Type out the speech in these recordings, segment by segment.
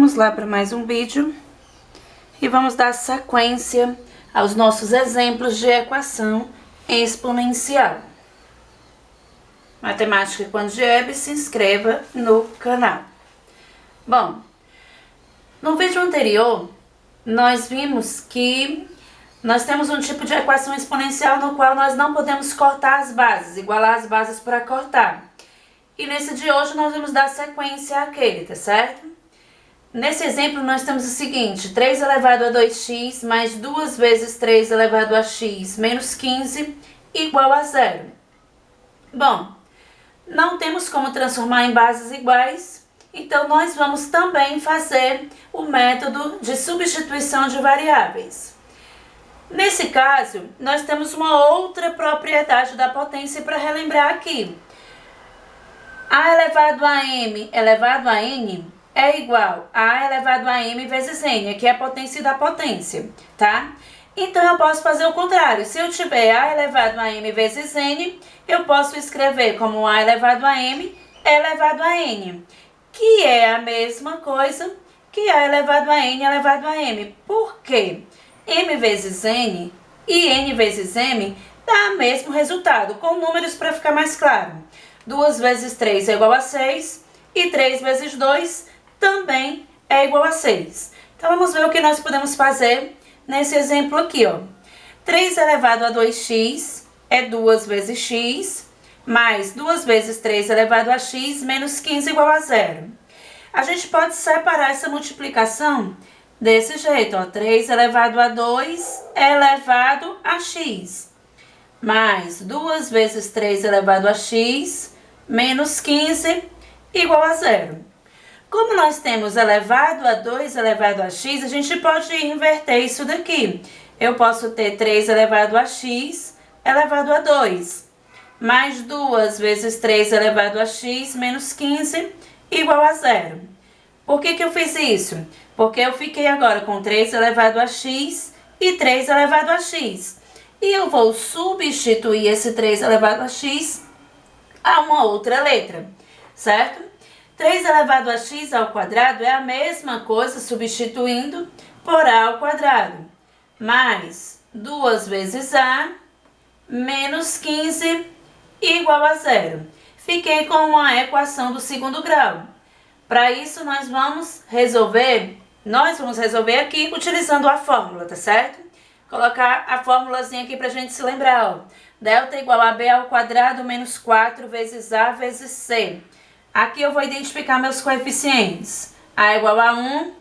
Vamos lá para mais um vídeo e vamos dar sequência aos nossos exemplos de equação exponencial. Matemática com Angiebe, se inscreva no canal. Bom, no vídeo anterior, nós vimos que nós temos um tipo de equação exponencial no qual nós não podemos cortar as bases, igualar as bases para cortar. E nesse de hoje nós vamos dar sequência àquele, tá certo? Nesse exemplo nós temos o seguinte: 3 elevado a 2x mais 2 vezes 3 elevado a x menos 15 igual a 0. Bom, não temos como transformar em bases iguais, então nós vamos também fazer o método de substituição de variáveis. Nesse caso, nós temos uma outra propriedade da potência para relembrar aqui. A elevado a m elevado a n é igual a A elevado a m vezes n, que é a potência da potência, tá? Então, eu posso fazer o contrário. Se eu tiver A elevado a m vezes n, eu posso escrever como A elevado a m elevado a n, que é a mesma coisa que A elevado a n elevado a m. Por quê? M vezes n e n vezes m dá o mesmo resultado, com números para ficar mais claro. 2 vezes 3 é igual a 6 e 3 vezes 2 também é igual a 6. Então, vamos ver o que nós podemos fazer nesse exemplo aqui, ó. 3 elevado a 2x é 2 vezes x, mais 2 vezes 3 elevado a x menos 15 igual a 0. A gente pode separar essa multiplicação desse jeito, ó. 3 elevado a 2 elevado a x, mais 2 vezes 3 elevado a x menos 15 igual a 0. Como nós temos elevado a 2 elevado a x, a gente pode inverter isso daqui. Eu posso ter 3 elevado a x elevado a 2, mais 2 vezes 3 elevado a x menos 15 igual a 0. Por que eu fiz isso? Porque eu fiquei agora com 3 elevado a x e 3 elevado a x. E eu vou substituir esse 3 elevado a x a uma outra letra, certo? 3 elevado a x ao quadrado é a mesma coisa substituindo por a ao quadrado, mais 2 vezes a menos 15 igual a 0. Fiquei com uma equação do segundo grau. Para isso, nós vamos resolver aqui utilizando a fórmula, tá certo? Colocar a fórmulazinha aqui para a gente se lembrar, ó. Delta igual a b ao quadrado menos 4 vezes a vezes c. Aqui eu vou identificar meus coeficientes. A é igual a 1,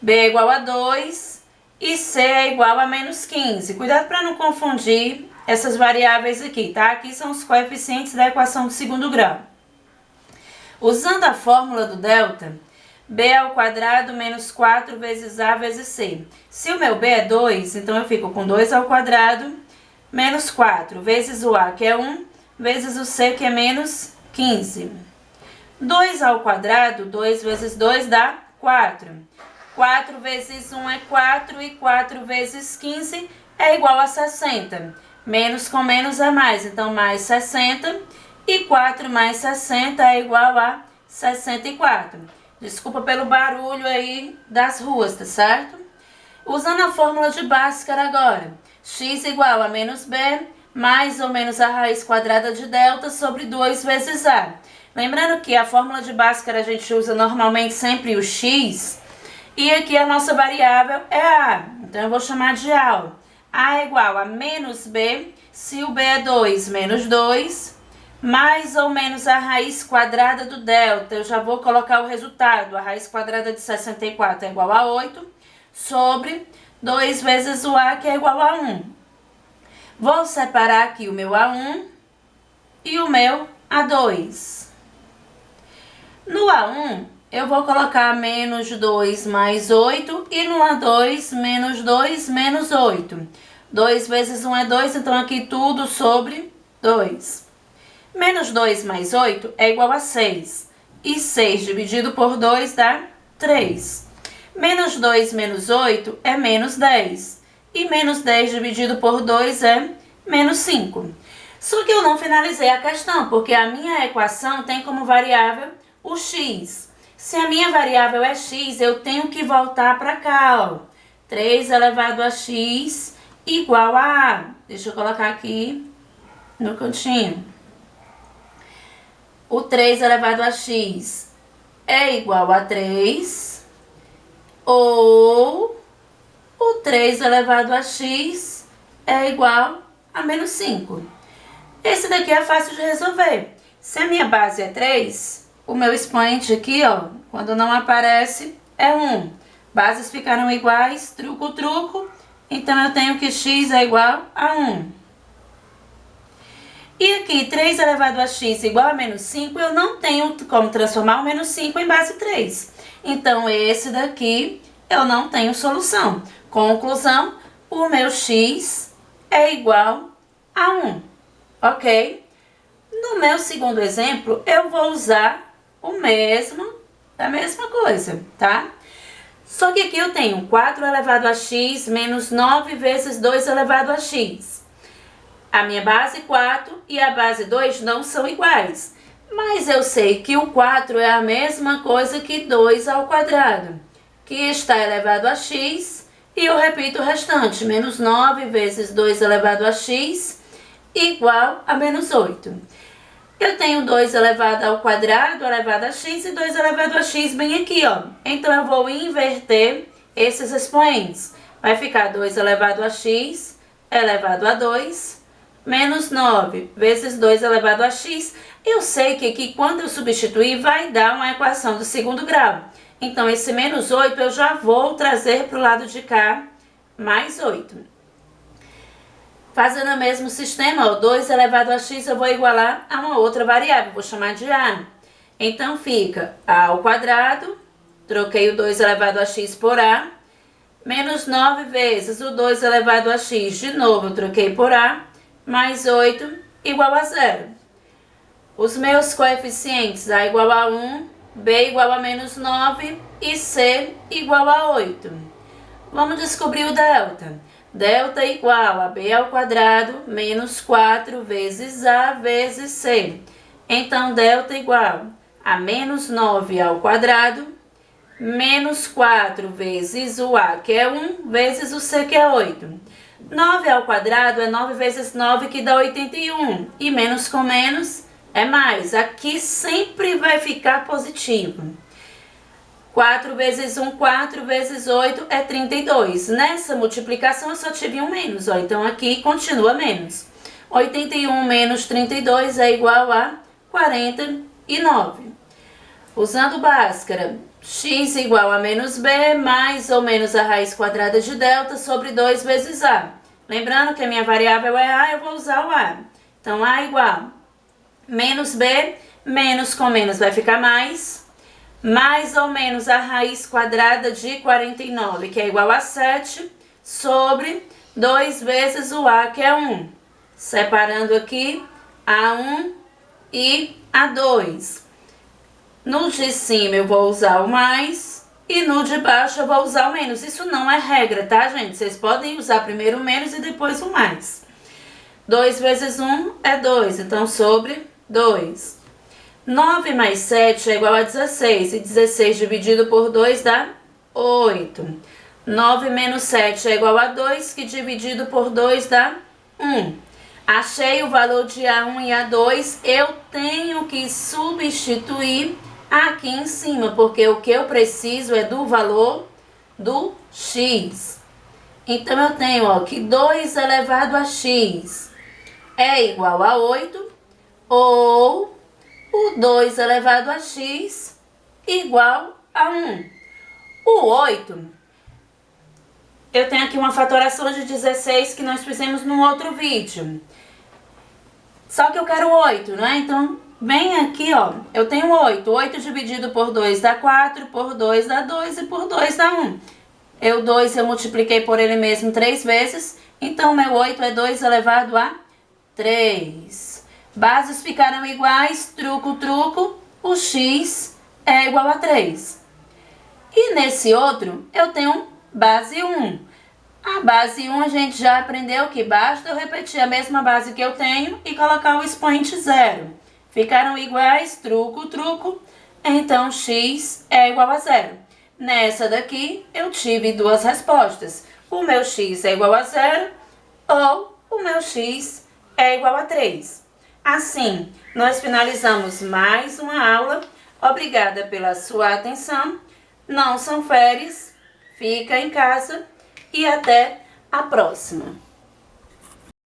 b é igual a 2 e c é igual a menos 15. Cuidado para não confundir essas variáveis aqui, tá? Aqui são os coeficientes da equação do segundo grau. Usando a fórmula do delta, b ao quadrado menos 4 vezes a vezes c. Se o meu b é 2, então eu fico com 2 ao quadrado menos 4 vezes o a, que é 1, vezes o c, que é menos 15. 2 ao quadrado, 2 vezes 2 dá 4. 4 vezes 1 é 4 e 4 vezes 15 é igual a 60. Menos com menos é mais, então mais 60 e 4 mais 60 é igual a 64. Desculpa pelo barulho aí das ruas, tá certo? Usando a fórmula de Bhaskara agora, x igual a menos b, mais ou menos a raiz quadrada de delta sobre 2 vezes a. Lembrando que a fórmula de Bhaskara a gente usa normalmente sempre o x, e aqui a nossa variável é a. Então, eu vou chamar de a. A é igual a menos b, se o b é 2, menos 2, mais ou menos a raiz quadrada do delta. Eu já vou colocar o resultado. A raiz quadrada de 64 é igual a 8, sobre 2 vezes o a, que é igual a 1. Vou separar aqui o meu A1 e o meu A2. No A1, eu vou colocar menos 2 mais 8 e no A2, menos 2 menos 8. 2 vezes 1 é 2, então aqui tudo sobre 2. Menos 2 mais 8 é igual a 6. E 6 dividido por 2 dá 3. Menos 2 menos 8 é menos 10. E menos 10 dividido por 2 é menos 5. Só que eu não finalizei a questão, porque a minha equação tem como variável o x. Se a minha variável é x, eu tenho que voltar para cá, ó. 3 elevado a x igual a A. Deixa eu colocar aqui no cantinho. O 3 elevado a x é igual a 3, ou o 3 elevado a x é igual a menos 5. Esse daqui é fácil de resolver. Se a minha base é 3, o meu expoente aqui, ó, quando não aparece, é 1. Bases ficaram iguais, truco, truco, então eu tenho que x é igual a 1. E aqui, 3 elevado a x igual a menos 5, eu não tenho como transformar o menos 5 em base 3. Então, esse daqui eu não tenho solução. Conclusão, o meu x é igual a 1, ok? No meu segundo exemplo, eu vou usar a mesma coisa, tá? Só que aqui eu tenho 4 elevado a x menos 9 vezes 2 elevado a x. A minha base 4 e a base 2 não são iguais. Mas eu sei que o 4 é a mesma coisa que 2 ao quadrado, que está elevado a x, e eu repito o restante, menos 9 vezes 2 elevado a x igual a menos 8. Eu tenho 2 elevado ao quadrado elevado a x e 2 elevado a x bem aqui, ó. Então, eu vou inverter esses expoentes. Vai ficar 2 elevado a x elevado a 2, menos 9 vezes 2 elevado a x. Eu sei que aqui, quando eu substituir, vai dar uma equação do segundo grau. Então, esse menos 8 eu já vou trazer para o lado de cá, mais 8. Fazendo o mesmo sistema, ó, 2 elevado a x eu vou igualar a uma outra variável, vou chamar de a. Então, fica a ao quadrado, troquei o 2 elevado a x por a, menos 9 vezes o 2 elevado a x, de novo eu troquei por a, mais 8 igual a 0. Os meus coeficientes, a igual a 1, b igual a menos 9 e c igual a 8. Vamos descobrir o delta. Delta igual a b ao quadrado menos 4 vezes a vezes c. Então, delta igual a menos 9 ao quadrado menos 4 vezes o a, que é 1, vezes o c, que é 8. 9 ao quadrado é 9 vezes 9, que dá 81. E menos com menos é mais. Aqui sempre vai ficar positivo. 4 vezes 1, 4 vezes 8 é 32. Nessa multiplicação eu só tive um menos, ó. Então aqui continua menos. 81 menos 32 é igual a 49. Usando Bhaskara, x igual a menos b, mais ou menos a raiz quadrada de delta sobre 2 vezes a. Lembrando que a minha variável é a, eu vou usar o a. Então, a igual menos b, menos com menos vai ficar mais ou menos a raiz quadrada de 49, que é igual a 7, sobre 2 vezes o a, que é 1. Separando aqui a1 e a2. No de cima eu vou usar o mais e no de baixo eu vou usar o menos. Isso não é regra, tá, gente? Vocês podem usar primeiro o menos e depois o mais. 2 vezes 1 é 2, então sobre 2. 9 mais 7 é igual a 16, e 16 dividido por 2 dá 8. 9 menos 7 é igual a 2, que dividido por 2 dá 1. Achei o valor de A1 e A2, eu tenho que substituir aqui em cima, porque o que eu preciso é do valor do x. Então, eu tenho, ó, que 2 elevado a x é igual a 8, ou o 2 elevado a x igual a 1. O 8, eu tenho aqui uma fatoração de 16 que nós fizemos num outro vídeo. Só que eu quero 8, não é? Então, bem aqui, ó, eu tenho 8. 8 dividido por 2 dá 4, por 2 dá 2 e por 2 dá 1. O 2 eu multipliquei por ele mesmo 3 vezes, então meu 8 é 2 elevado a 3. Bases ficaram iguais, truco, truco, o x é igual a 3. E nesse outro, eu tenho base 1. A base 1 a gente já aprendeu que basta eu repetir a mesma base que eu tenho e colocar o expoente 0. Ficaram iguais, truco, truco. então x é igual a zero. Nessa daqui, eu tive duas respostas. O meu x é igual a zero ou o meu x é igual a 3. Assim, nós finalizamos mais uma aula. Obrigada pela sua atenção. Não são férias, fica em casa e até a próxima.